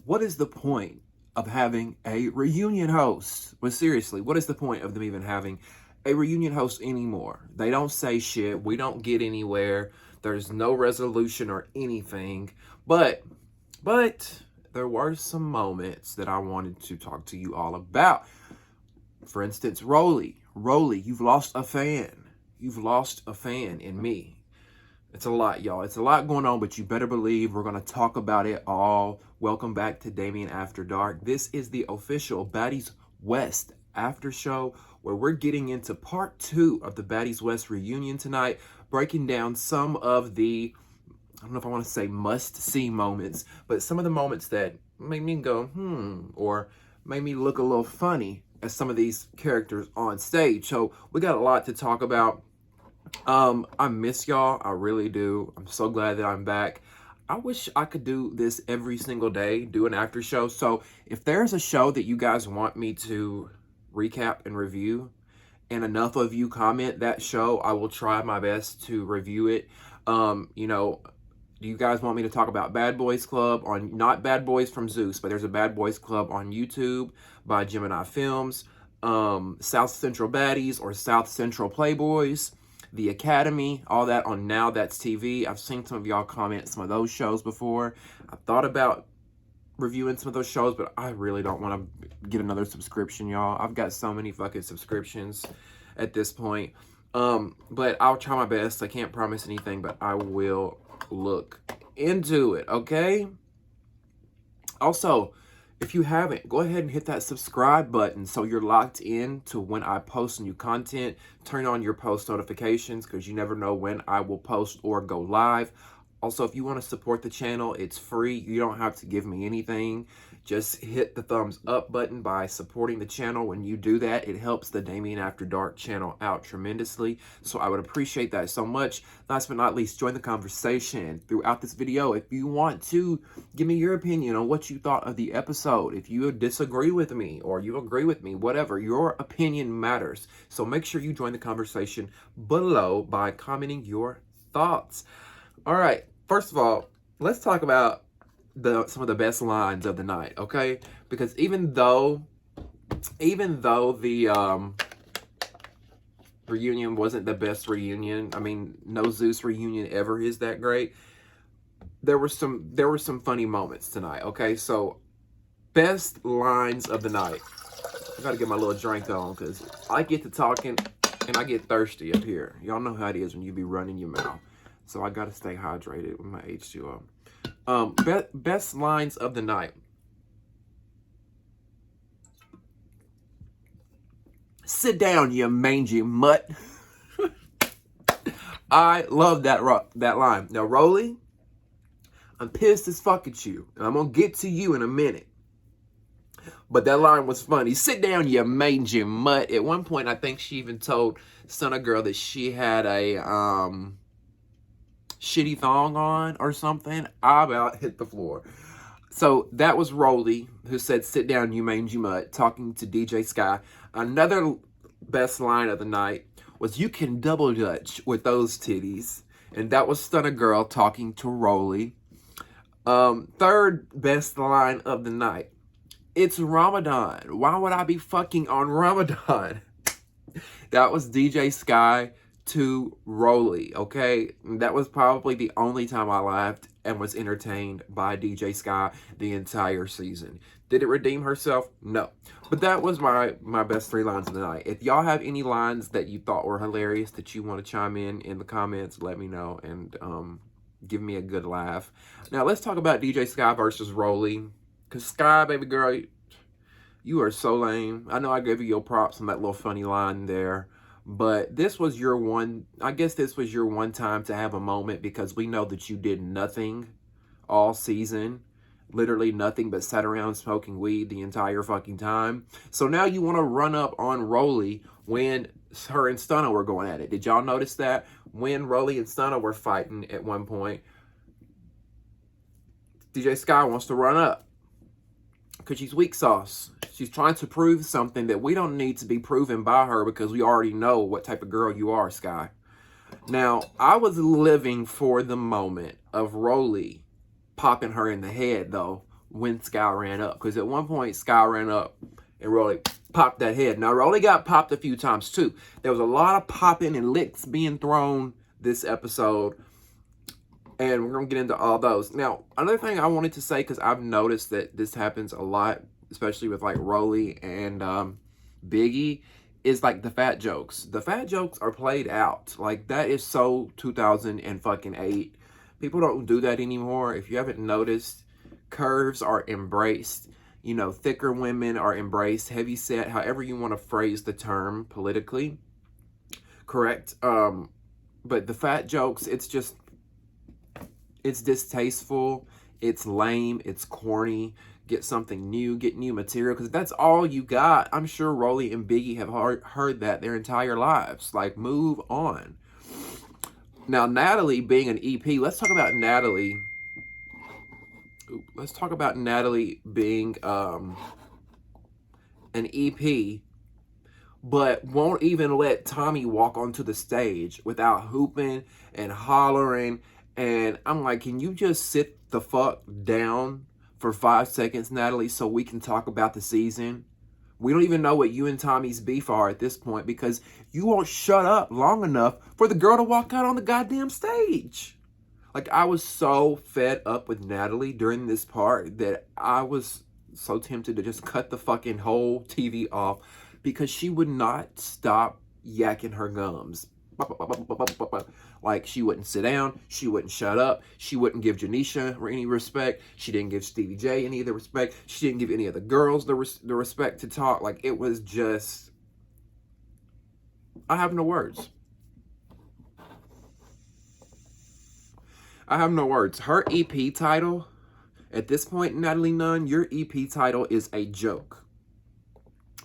what is the point of having a reunion host? But seriously, what is the point of them even having a reunion host anymore? They don't say shit. We don't get anywhere. There's no resolution or anything. But there were some moments that I wanted to talk to you all about. For instance, Roelly, you've lost a fan. You've lost a fan in me. It's a lot, y'all. It's a lot going on, but you better believe we're going to talk about it all. Welcome back to Damieon After Dark. This is the official Baddies West after show where we're getting into part 2 of the Baddies West reunion tonight, breaking down some of the, I don't know if I want to say must-see moments, but some of the moments that made me go, or made me look a little funny as some of these characters on stage. So we got a lot to talk about. I miss y'all. I really do. I'm so glad that I'm back. I wish I could do this every single day, do an after show. So if there's a show that you guys want me to recap and review, and enough of you comment that show, I will try my best to review it. Do you guys want me to talk about Bad Boys Club on, not Bad Boys from Zeus, but there's a Bad Boys Club on YouTube by Gemini Films, South Central Baddies or South Central Playboys, The Academy, all that on Now That's TV. I've seen some of y'all comment some of those shows before. I thought about reviewing some of those shows, but I really don't want to get another subscription, y'all. I've got so many fucking subscriptions at this point. But I'll try my best. I can't promise anything, but I will look into it, okay? Also, if you haven't, go ahead and hit that subscribe button so you're locked in to when I post new content. Turn on your post notifications because you never know when I will post or go live. Also, if you want to support the channel, it's free. You don't have to give me anything. Just hit the thumbs up button by supporting the channel. When you do that, it helps the Damieon After Dark channel out tremendously. So I would appreciate that so much. Last but not least, join the conversation throughout this video. If you want to give me your opinion on what you thought of the episode, if you disagree with me or you agree with me, whatever, your opinion matters. So make sure you join the conversation below by commenting your thoughts. All right, first of all, let's talk about some of the best lines of the night, okay? Because even though the reunion wasn't the best reunion, I mean, no Zeus reunion ever is that great. There were some funny moments tonight, okay? So, best lines of the night. I gotta get my little drink on because I get to talking and I get thirsty up here. Y'all know how it is when you be running your mouth. So I gotta stay hydrated with my H2O. Best lines of the night. Sit down, you mangy mutt. I love that line. Now, Roelly, I'm pissed as fuck at you, and I'm gonna get to you in a minute. But that line was funny. Sit down, you mangy mutt. At one point, I think she even told Stunna Girl that she had a shitty thong on or something. I about hit the floor. So that was Roelly who said, sit down, you mangy mutt, talking to DJ Sky. Another best line of the night was, you can double dutch with those titties. And that was Stunna Girl talking to Roelly. Third best line of the night. It's Ramadan. Why would I be fucking on Ramadan? That was DJ Sky to Roelly, okay? That was probably the only time I laughed and was entertained by DJ Sky the entire season. Did it redeem herself? No. But that was my best 3 lines of the night. If y'all have any lines that you thought were hilarious that you want to chime in the comments, let me know and give me a good laugh. Now, let's talk about DJ Sky versus Roelly. Because Sky, baby girl, you are so lame. I know I gave you your props on that little funny line there. But this was your one, I guess this was your one time to have a moment because we know that you did nothing all season. Literally nothing but sat around smoking weed the entire fucking time. So now you want to run up on Roelly when her and Stunna were going at it. Did y'all notice that? When Roelly and Stunna were fighting at one point, DJ Sky wants to run up because she's weak sauce. She's trying to prove something that we don't need to be proven by her because we already know what type of girl you are, Sky. Now, I was living for the moment of Roelly popping her in the head, though, when Sky ran up. Because at one point, Sky ran up and Roelly popped that head. Now, Roelly got popped a few times too. There was a lot of popping and licks being thrown this episode. And we're going to get into all those. Now, another thing I wanted to say, because I've noticed that this happens a lot, especially with like Roelly and Biggie, is like the fat jokes. The fat jokes are played out. Like, that is so 2008. People don't do that anymore. If you haven't noticed, curves are embraced. You know, thicker women are embraced. Heavy set, however you want to phrase the term politically correct. But the fat jokes, it's distasteful. It's lame. It's corny. Get something new. Get new material. Because that's all you got. I'm sure Roelly and Biggie have heard that their entire lives. Like, move on. Now, Natalie being an EP, let's talk about Natalie. Let's talk about Natalie being an EP, but won't even let Tommy walk onto the stage without hooping and hollering. And I'm like, can you just sit the fuck down for 5 seconds, Natalie, so we can talk about the season? We don't even know what you and Tommy's beef are at this point because you won't shut up long enough for the girl to walk out on the goddamn stage. Like, I was so fed up with Natalie during this part that I was so tempted to just cut the fucking whole TV off because she would not stop yakking her gums. Like, she wouldn't sit down. She wouldn't shut up. She wouldn't give Janisha any respect. She didn't give Stevie J any of the respect. She didn't give any of the girls the respect to talk. Like, it was just... I have no words. I have no words. Her EP title, at this point, Natalie Nunn, your EP title is a joke.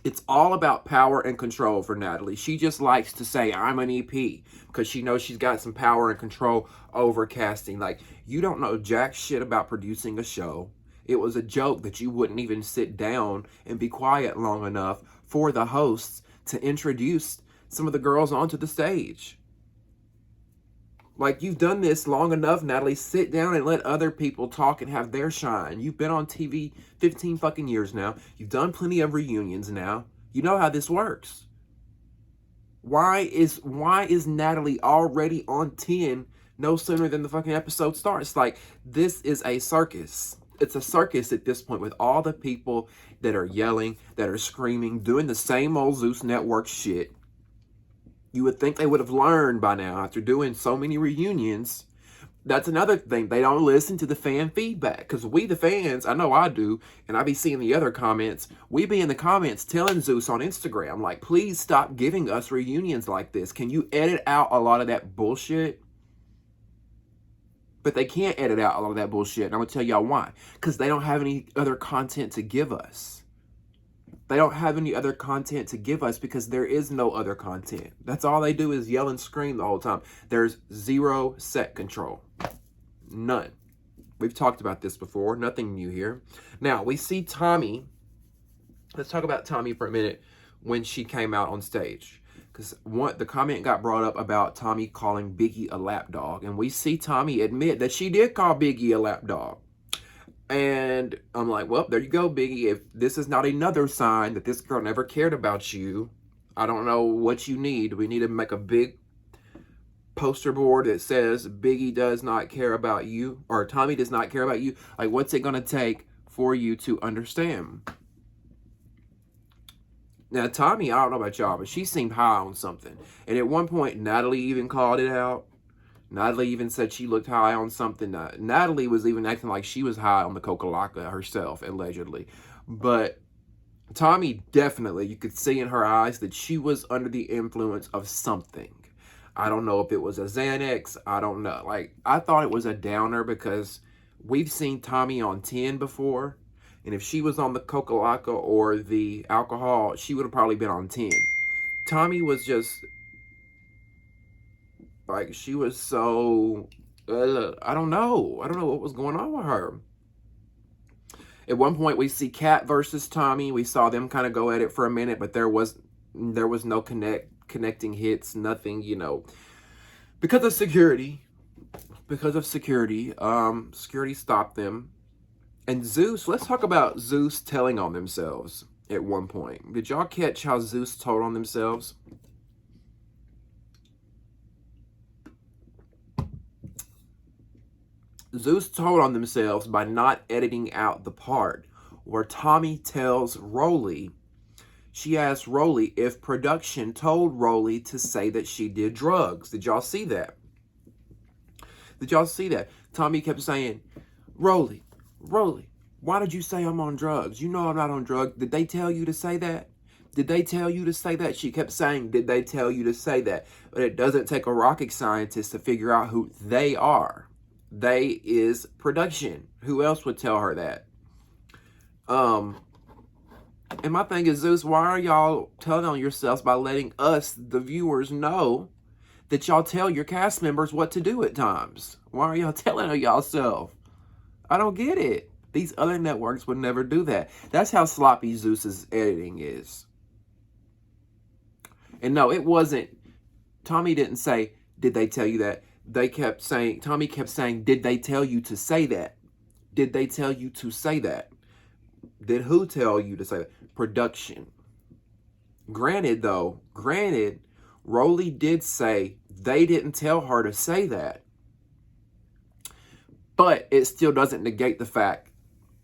It's all about power and control for Natalie. She just likes to say, I'm an EP, because she knows she's got some power and control over casting. Like, you don't know jack shit about producing a show. It was a joke that you wouldn't even sit down and be quiet long enough for the hosts to introduce some of the girls onto the stage. Like, you've done this long enough, Natalie. Sit down and let other people talk and have their shine. You've been on TV 15 fucking years now. You've done plenty of reunions now. You know how this works. Why is Natalie already on 10 no sooner than the fucking episode starts? Like, this is a circus. It's a circus at this point with all the people that are yelling, that are screaming, doing the same old Zeus Network shit. You would think they would have learned by now after doing so many reunions. That's another thing. They don't listen to the fan feedback. Because we, the fans, I know I do, and I be seeing the other comments. We be in the comments telling Zeus on Instagram, like, please stop giving us reunions like this. Can you edit out a lot of that bullshit? But they can't edit out a lot of that bullshit. And I'm going to tell y'all why. Because they don't have any other content to give us. They don't have any other content to give us because there is no other content. That's all they do is yell and scream the whole time. There's zero set control. None. We've talked about this before. Nothing new here. Now, we see Tommy. Let's talk about Tommy for a minute when she came out on stage. Because the comment got brought up about Tommy calling Biggie a lapdog. And we see Tommy admit that she did call Biggie a lapdog. And I'm like, well, there you go, Biggie. If this is not another sign that this girl never cared about you, I don't know what you need. We need to make a big poster board that says Biggie does not care about you, or Tommy does not care about you. Like, what's it going to take for you to understand? Now, Tommy, I don't know about y'all, but she seemed high on something. And at one point, Natalie even called it out. Natalie even said she looked high on something. Natalie was even acting like she was high on the Coca-Cola herself, allegedly. But Tommy, definitely, you could see in her eyes that she was under the influence of something. I don't know if it was a Xanax. I don't know. Like, I thought it was a downer because we've seen Tommy on 10 before. And if she was on the Coca-Cola or the alcohol, she would have probably been on 10. Tommy was just... like, she was so, I don't know what was going on with her. At one point, we see Kat versus Tommy. We saw them kind of go at it for a minute, but there was no connecting hits, nothing, you know. Because of security, security stopped them. And Zeus, let's talk about Zeus telling on themselves at one point. Did y'all catch how Zeus told on themselves? Zeus told on themselves by not editing out the part where Tommy tells Roelly, she asked Roelly if production told Roelly to say that she did drugs. Did y'all see that? Did y'all see that? Tommy kept saying, Roelly, why did you say I'm on drugs? You know I'm not on drugs. Did they tell you to say that? Did they tell you to say that? She kept saying, did they tell you to say that? But it doesn't take a rocket scientist to figure out who they are. They is production. Who else would tell her that? And my thing is, Zeus, why are y'all telling on yourselves by letting us, the viewers, know that y'all tell your cast members what to do at times? Why are y'all telling on y'allself? I don't get it. These other networks would never do that. That's how sloppy Zeus's editing is. And no, it wasn't. Tommy didn't say, did they tell you that? They kept saying, Tommy kept saying, did they tell you to say that? Did they tell you to say that? Did who tell you to say that? Production. Granted, Roelly did say they didn't tell her to say that. But it still doesn't negate the fact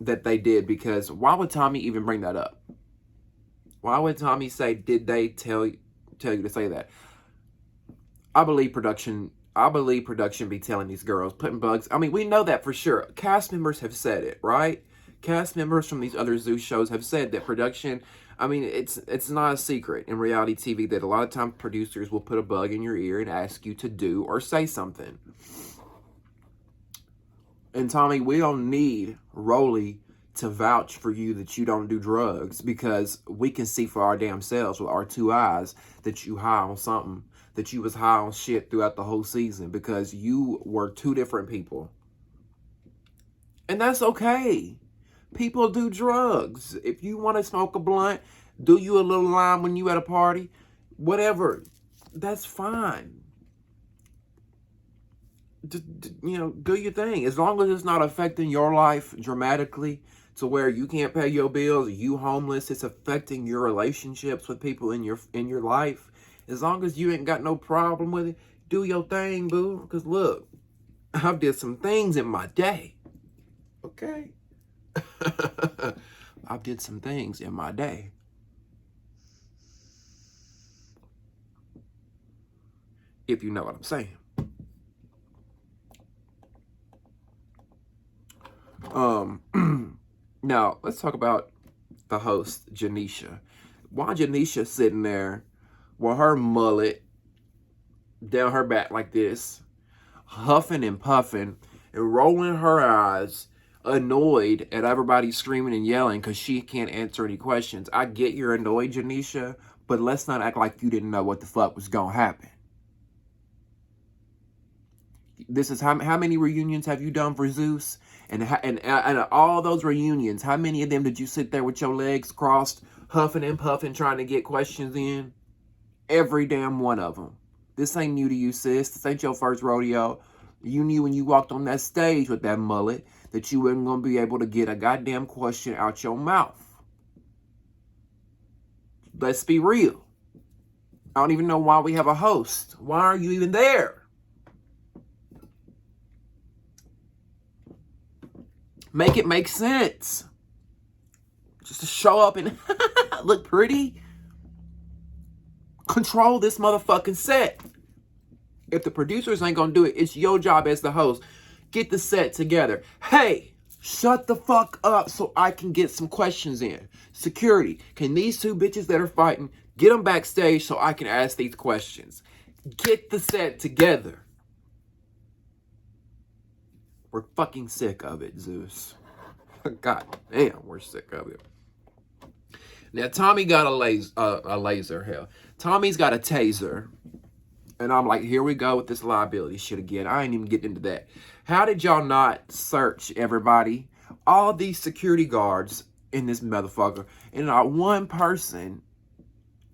that they did, because why would Tommy even bring that up? Why would Tommy say, did they tell you to say that? I believe production be telling these girls, putting bugs. I mean, we know that for sure. Cast members have said it, right? Cast members from these other Zeus shows have said that production, I mean, it's not a secret in reality TV that a lot of times producers will put a bug in your ear and ask you to do or say something. And Tommy, we don't need Roelly to vouch for you that you don't do drugs, because we can see for our damn selves with our two eyes that you high on something, that you was high on shit throughout the whole season, because you were two different people. And that's okay. People do drugs. If you want to smoke a blunt, do you a little lime when you at a party, whatever, that's fine. Do your thing. As long as it's not affecting your life dramatically to where you can't pay your bills, you homeless, it's affecting your relationships with people in your life. As long as you ain't got no problem with it, do your thing, boo. Because look, I've did some things in my day. Okay? I've did some things in my day. If you know what I'm saying. Now, let's talk about the host, Janisha. Why Janisha sitting there with her mullet down her back like this, huffing and puffing and rolling her eyes, annoyed at everybody screaming and yelling because she can't answer any questions. I get you're annoyed, Janisha, but let's not act like you didn't know what the fuck was going to happen. This is how many reunions have you done for Zeus? And all those reunions, how many of them did you sit there with your legs crossed, huffing and puffing, trying to get questions in? Every damn one of them. This ain't new to you, sis. This ain't your first rodeo. You knew when you walked on that stage with that mullet that you weren't going to be able to get a goddamn question out your mouth. Let's be real. I don't even know why we have a host. Why are you even there? Make it make sense. Just to show up and look pretty. Control this motherfucking set. If the producers ain't gonna do it, it's your job as the host. Get the set together. Hey, shut the fuck up so I can get some questions in. Security, can these two bitches that are fighting, get them backstage so I can ask these questions. Get the set together. We're fucking sick of it, Zeus. God damn, we're sick of it. Now, Tommy got a laser, hell. Tommy's got a taser. And I'm like, here we go with this liability shit again. I ain't even getting into that. How did y'all not search everybody? All these security guards in this motherfucker. And not one person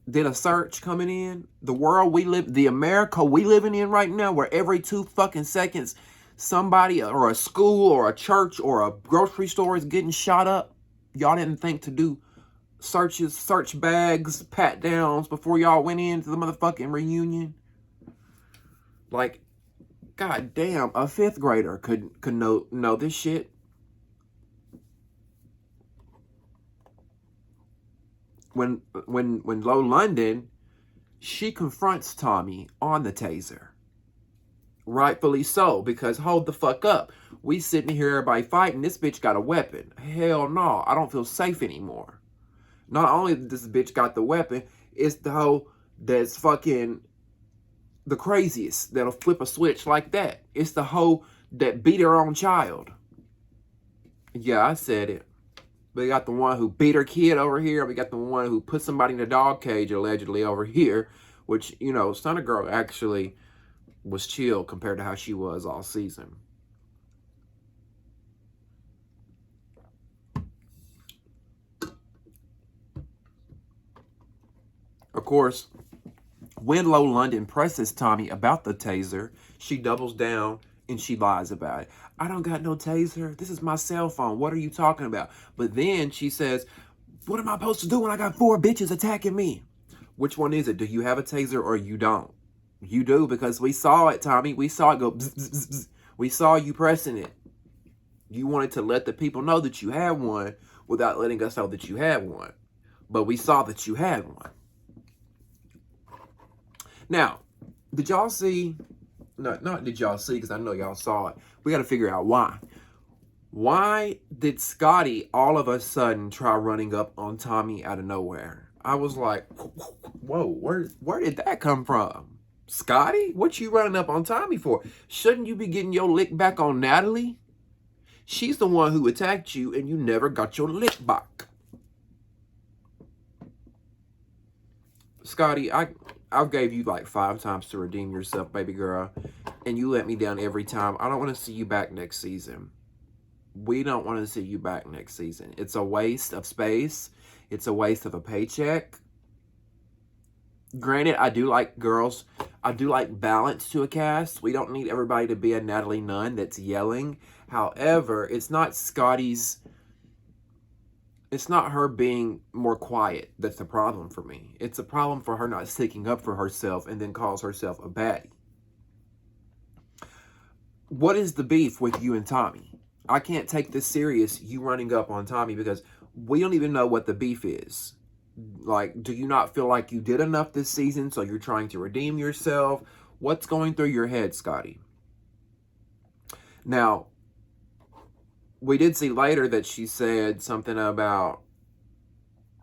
did a search coming in. The world we live, the America we living in right now, where every 2 fucking seconds somebody or a school or a church or a grocery store is getting shot up, y'all didn't think to do searches, search bags, pat downs before y'all went into the motherfucking reunion? Like, god damn, a 5th grader could know this shit. When Low London, she confronts Tommy on the taser. Rightfully so, because hold the fuck up. We sitting here, everybody fighting. This bitch got a weapon. Hell no, I don't feel safe anymore. Not only did this bitch got the weapon, it's the hoe that's fucking the craziest that'll flip a switch like that. It's the hoe that beat her own child. Yeah, I said it. We got the one who beat her kid over here. We got the one who put somebody in a dog cage allegedly over here. Which, you know, Stunner Girl actually was chill compared to how she was all season. Of course, when Low London presses Tommy about the taser, she doubles down and she lies about it. I don't got no taser. This is my cell phone. What are you talking about? But then she says, what am I supposed to do when I got 4 bitches attacking me? Which one is it? Do you have a taser or you don't? You do, because we saw it, Tommy. We saw it go bzz, bzz, bzz. We saw you pressing it. You wanted to let the people know that you had one without letting us know that you had one. But we saw that you had one. Now, did y'all see? No, not did y'all see, because I know y'all saw it. We got to figure out why. Why did Scotty all of a sudden try running up on Tommy out of nowhere? I was like, whoa, where did that come from? Scotty, what you running up on Tommy for? Shouldn't you be getting your lick back on Natalie? She's the one who attacked you and you never got your lick back. Scotty, I gave you like 5 times to redeem yourself, baby girl, and you let me down every time. I don't want to see you back next season. We don't want to see you back next season. It's a waste of space. It's a waste of a paycheck. Granted, I do like girls. I do like balance to a cast. We don't need everybody to be a Natalie Nunn that's yelling. However, it's not Scotty's... It's not her being more quiet that's the problem for me. It's a problem for her not sticking up for herself and then calls herself a baddie. What is the beef with you and Tommy? I can't take this serious, you running up on Tommy, because we don't even know what the beef is. Like, do you not feel like you did enough this season, so you're trying to redeem yourself? What's going through your head, Scotty? Now, we did see later that she said something about,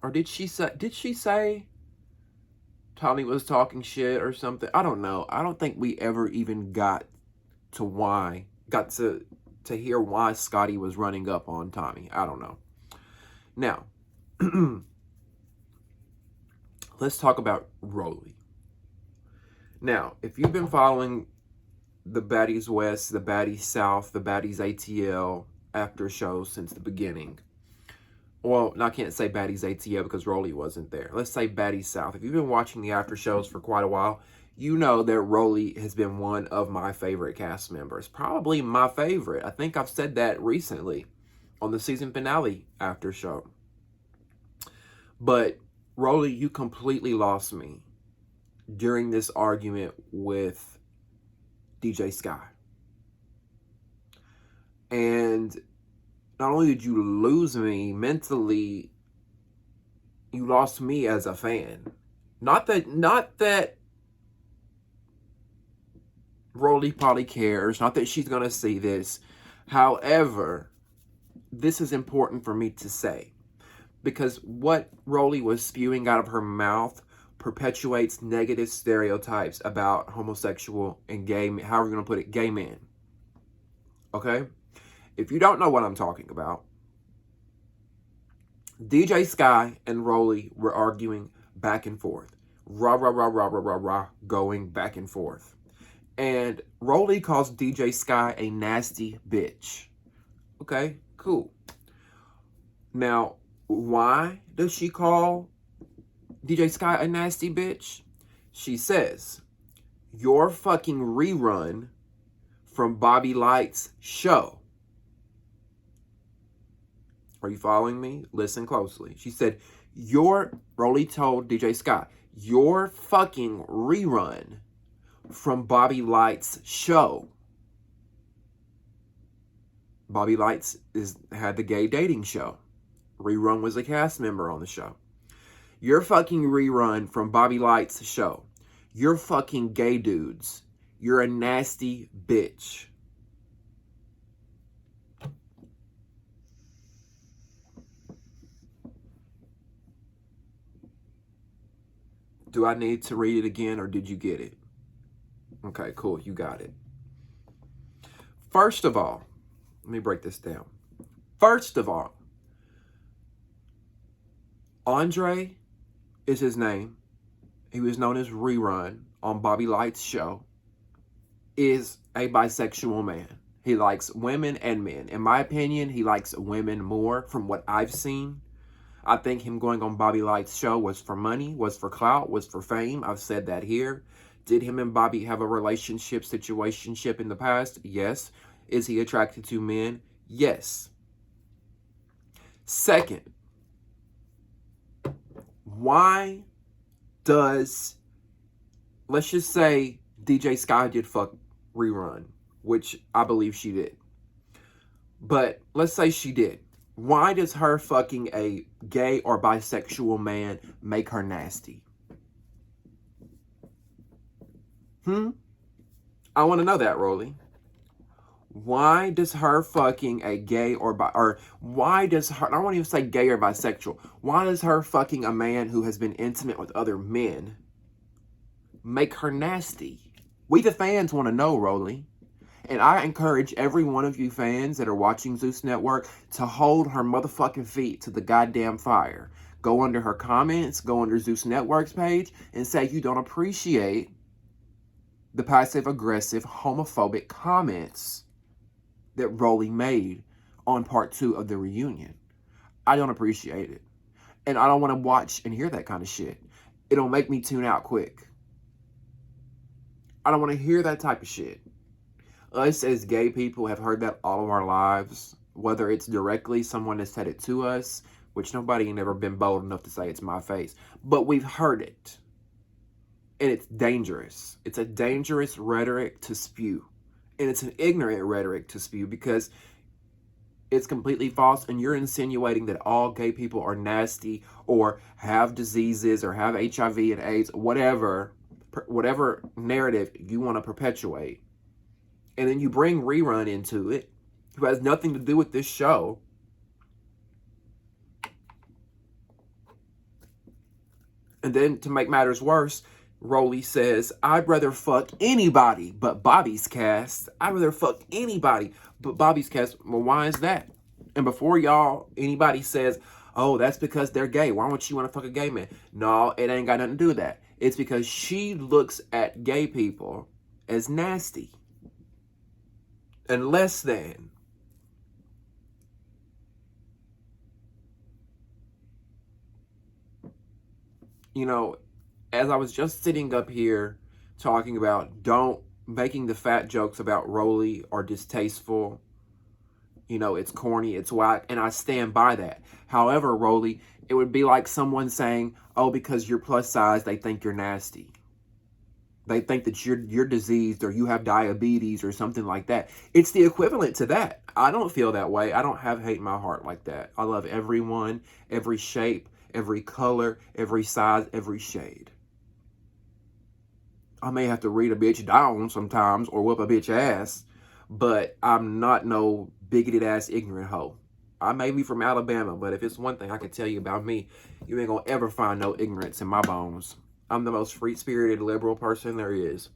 or did she say Tommy was talking shit or something? I don't know. I don't think we ever even got to hear why Scotty was running up on Tommy. I don't know. Now, let's talk about Roelly. Now, if you've been following the Baddies West, the Baddies South, the Baddies ATL after shows since the beginning. Well, I can't say Baddies ATL because Roelly wasn't there. Let's say Baddies South. If you've been watching the after shows for quite a while, you know that Roelly has been one of my favorite cast members. Probably my favorite. I think I've said that recently on the season finale after show. But Roelly, you completely lost me during this argument with DJ Sky. And not only did you lose me mentally, you lost me as a fan. Not that Roelly probably cares, not that she's going to see this. However, this is important for me to say, because what Roelly was spewing out of her mouth perpetuates negative stereotypes about homosexual and gay, however you're going to put it, gay men. Okay? If you don't know what I'm talking about, DJ Sky and Roelly were arguing back and forth. Going back and forth. And Roelly calls DJ Sky a nasty bitch. Okay, cool. Now, why does she call DJ Sky a nasty bitch? She says, your fucking rerun from Bobby Light's show. Are you following me? Listen closely. She said, Roelly told DJ Sky, your fucking rerun from Bobby Light's show. Bobby Lights had the gay dating show. Rerun was a cast member on the show. Your fucking rerun from Bobby Light's show. You're fucking gay dudes. You're a nasty bitch. Do I need to read it again, or did you get it? Okay, cool. You got it. First of all, let me break this down. First of all, Andre is his name. He was known as Rerun on Bobby Light's show. Is a bisexual man. He likes women and men. In my opinion, he likes women more from what I've seen. I think him going on Bobby Light's show was for money, was for clout, was for fame. I've said that here. Did him and Bobby have a situationship in the past? Yes. Is he attracted to men? Yes. Second, why does, let's just say DJ Sky did fuck Rerun, which I believe she did. But let's say she did. Why does her fucking a gay or bisexual man make her nasty? I want to know that, Roelly. Why does her fucking a gay or why does her, I don't want to even say gay or bisexual. Why does her fucking a man who has been intimate with other men make her nasty? We the fans want to know, Roelly. And I encourage every one of you fans that are watching Zeus Network to hold her motherfucking feet to the goddamn fire. Go under her comments, go under Zeus Network's page, and say you don't appreciate the passive-aggressive, homophobic comments that Roelly made on part 2 of the reunion. I don't appreciate it. And I don't want to watch and hear that kind of shit. It'll make me tune out quick. I don't want to hear that type of shit. Us as gay people have heard that all of our lives, whether it's directly someone has said it to us, which nobody ain't ever been bold enough to say it's my face, but we've heard it. And it's dangerous. It's a dangerous rhetoric to spew. And it's an ignorant rhetoric to spew because it's completely false, and you're insinuating that all gay people are nasty or have diseases or have HIV and AIDS, whatever narrative you want to perpetuate. And then you bring Rerun into it, who has nothing to do with this show. And then to make matters worse, Roelly says, I'd rather fuck anybody but Bobby's cast. I'd rather fuck anybody but Bobby's cast. Well, why is that? And before anybody says, oh, that's because they're gay. Why would she want to fuck a gay man? No, it ain't got nothing to do with that. It's because she looks at gay people as nasty and less than. You know, as I was just sitting up here talking about making the fat jokes about Roelly are distasteful. You know, it's corny, it's whack, and I stand by that. However, Roelly, it would be like someone saying, oh, because you're plus size, they think you're nasty. They think that you're diseased or you have diabetes or something like that. It's the equivalent to that. I don't feel that way. I don't have hate in my heart like that. I love everyone, every shape, every color, every size, every shade. I may have to read a bitch down sometimes or whip a bitch ass, but I'm not no bigoted ass ignorant hoe. I may be from Alabama, but if it's one thing I can tell you about me, you ain't gonna ever find no ignorance in my bones. I'm the most free-spirited liberal person there is.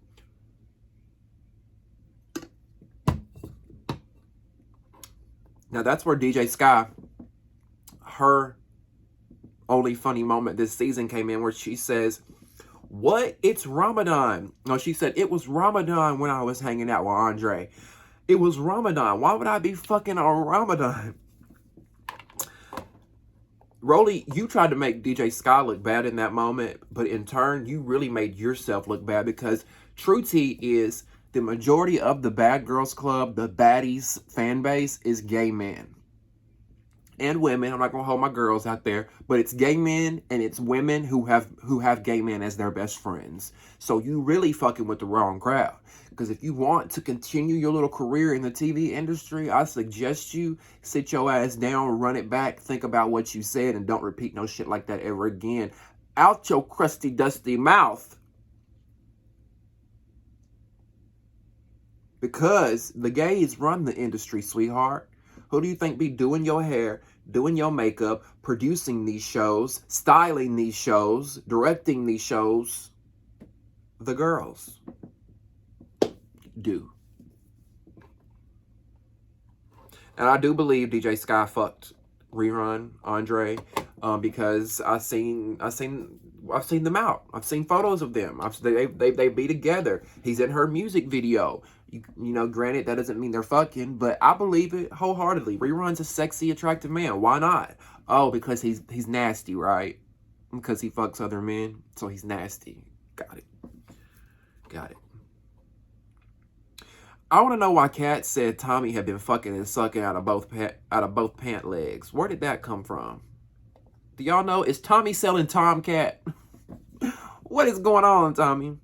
Now that's where DJ Sky, her only funny moment this season came in where she says, what? It's Ramadan. No, she said, it was Ramadan when I was hanging out with Andre. It was Ramadan. Why would I be fucking on Ramadan? Roelly, you tried to make DJ Sky look bad in that moment, but in turn, you really made yourself look bad because true tea is the majority of the Bad Girls Club, the Baddies fan base, is gay men. And women. I'm not gonna hold my girls out there, but it's gay men and it's women who have gay men as their best friends. So you really fucking with the wrong crowd. Because if you want to continue your little career in the TV industry, I suggest you sit your ass down, run it back, think about what you said, and don't repeat no shit like that ever again. Out your crusty, dusty mouth. Because the gays run the industry, sweetheart. Who do you think be doing your hair, doing your makeup, producing these shows, styling these shows, directing these shows? The girls do. And I do believe DJ Sky fucked Rerun Andre, because I've seen them out. I've seen photos of them. They be together. He's in her music video. You know, granted, that doesn't mean they're fucking, but I believe it wholeheartedly. Rerun's a sexy, attractive man. Why not? Oh, because he's nasty, right? Because he fucks other men, so he's nasty. Got it. I want to know why Kat said Tommy had been fucking and sucking out of both pant legs. Where did that come from? Do y'all know? Is Tommy selling Tomcat? What is going on, Tommy?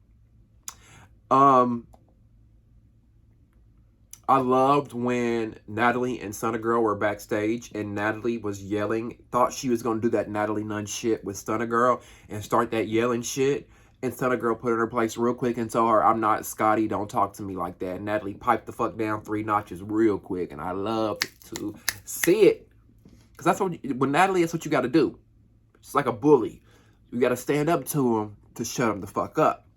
I loved when Natalie and Stunna Girl were backstage and Natalie was yelling, thought she was going to do that Natalie Nunn shit with Stunna Girl and start that yelling shit. And Stunna Girl put her in her place real quick and told her, I'm not Scotty, don't talk to me like that. And Natalie piped the fuck down 3 notches real quick. And I love to see it. Because that's what, with Natalie, that's what you got to do. It's like a bully. You got to stand up to him to shut him the fuck up.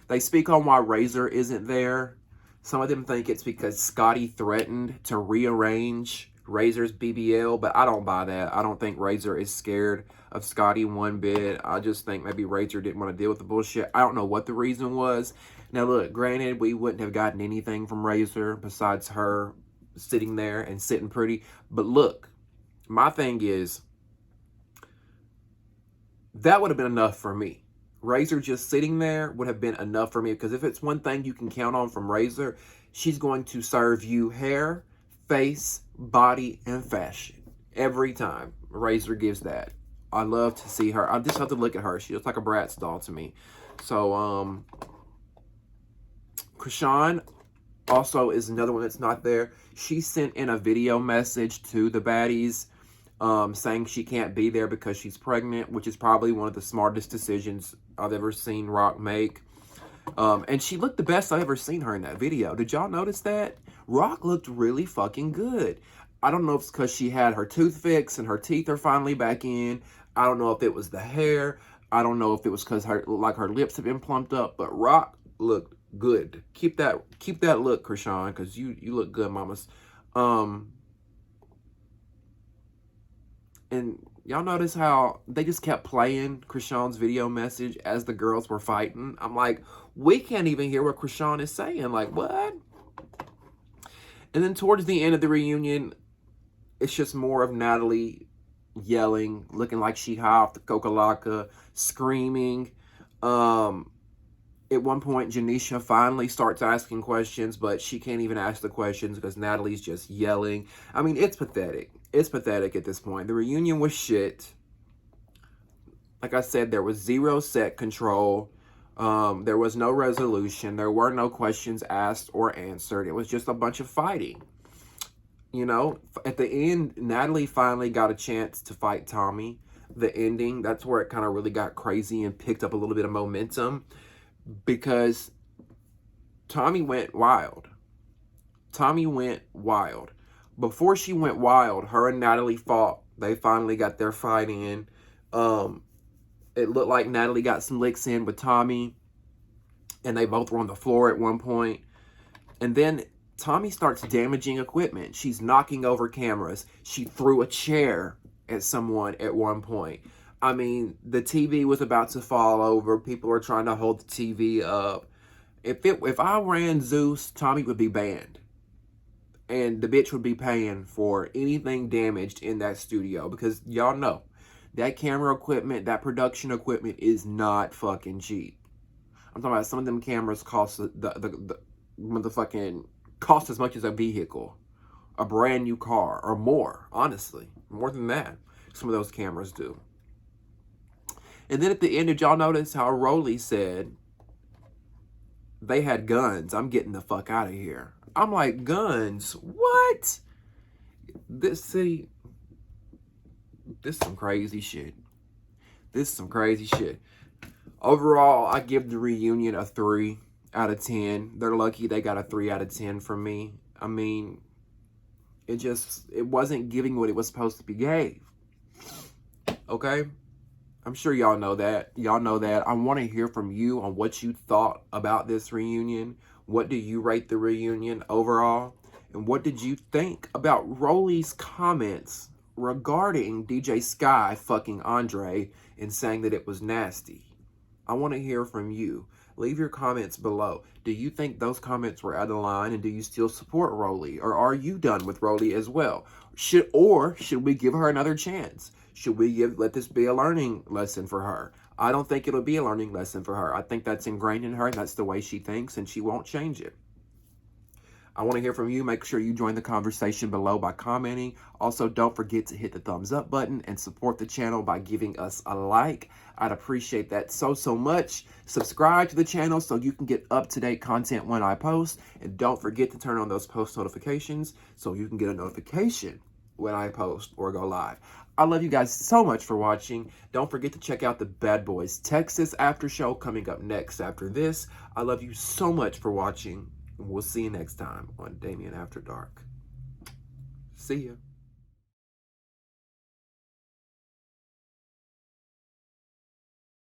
They speak on why Razor isn't there. Some of them think it's because Scotty threatened to rearrange Razor's BBL, but I don't buy that. I don't think Razor is scared of Scotty one bit. I just think maybe Razor didn't want to deal with the bullshit. I don't know what the reason was. Now, look, granted, we wouldn't have gotten anything from Razor besides her sitting there and sitting pretty. But look, my thing is, that would have been enough for me. Razor just sitting there would have been enough for me, because if it's one thing you can count on from Razor, she's going to serve you hair, face, body, and fashion every time. Razor gives that. I love to see her. I just have to look at her. She looks like a Bratz doll to me. So, Krishan also is another one that's not there. She sent in a video message to the baddies, saying she can't be there because she's pregnant, which is probably one of the smartest decisions I've ever seen Rock make. And she looked the best I've ever seen her in that video. Did y'all notice that? Rock looked really fucking good. I don't know if it's because she had her tooth fixed and her teeth are finally back in. I don't know if it was the hair. I don't know if it was because her lips have been plumped up. But Rock looked good. Keep that look, Krishan, because you look good, mamas. And y'all notice how they just kept playing Krishan's video message as the girls were fighting? I'm like, we can't even hear what Krishan is saying. Like, what? And then towards the end of the reunion, it's just more of Natalie yelling, looking like she high off the Coca-Cola, screaming. At one point, Janisha finally starts asking questions, but she can't even ask the questions because Natalie's just yelling. I mean, it's pathetic. It's pathetic at this point. The reunion was shit. Like I said, there was zero set control. There was no resolution. There were no questions asked or answered. It was just a bunch of fighting. You know, at the end, Natalie finally got a chance to fight Tommy. The ending, that's where it kind of really got crazy and picked up a little bit of momentum, because Tommy went wild. Tommy went wild. Before she went wild, her and Natalie fought. They finally got their fight in. It looked like Natalie got some licks in with Tommy, and they both were on the floor at one point. And then Tommy starts damaging equipment. She's knocking over cameras. She threw a chair at someone at one point. I mean, the TV was about to fall over. People were trying to hold the TV up. If I ran Zeus, Tommy would be banned. And the bitch would be paying for anything damaged in that studio. Because y'all know, that camera equipment, that production equipment is not fucking cheap. I'm talking about some of them cameras cost the motherfucking cost as much as a vehicle, a brand new car, or more. Honestly, more than that. Some of those cameras do. And then at the end, did y'all notice how Roelly said they had guns? I'm getting the fuck out of here. I'm like, guns? What? This is some crazy shit. This is some crazy shit. Overall, I give the reunion a 3 out of 10. They're lucky they got a 3 out of 10 from me. I mean, it wasn't giving what it was supposed to be gave. Okay? I'm sure y'all know that. Y'all know that. I want to hear from you on what you thought about this reunion. What do you rate the reunion overall? And what did you think about Roelly's comments regarding DJ Sky fucking Andre and saying that it was nasty? I want to hear from you. Leave your comments below. Do you think those comments were out of line, and do you still support Roelly? Or are you done with Roelly as well? Should we give her another chance? Should we let this be a learning lesson for her? I don't think it'll be a learning lesson for her. I think that's ingrained in her. That's the way she thinks, and she won't change it. I want to hear from you. Make sure you join the conversation below by commenting. Also, don't forget to hit the thumbs up button and support the channel by giving us a like. I'd appreciate that so much. Subscribe to the channel so you can get up-to-date content when I post. And don't forget to turn on those post notifications so you can get a notification when I post or go live. I love you guys so much for watching. Don't forget to check out the Bad Boys Texas after show coming up next after this. I love you so much for watching. We'll see you next time on Damieon After Dark. See ya.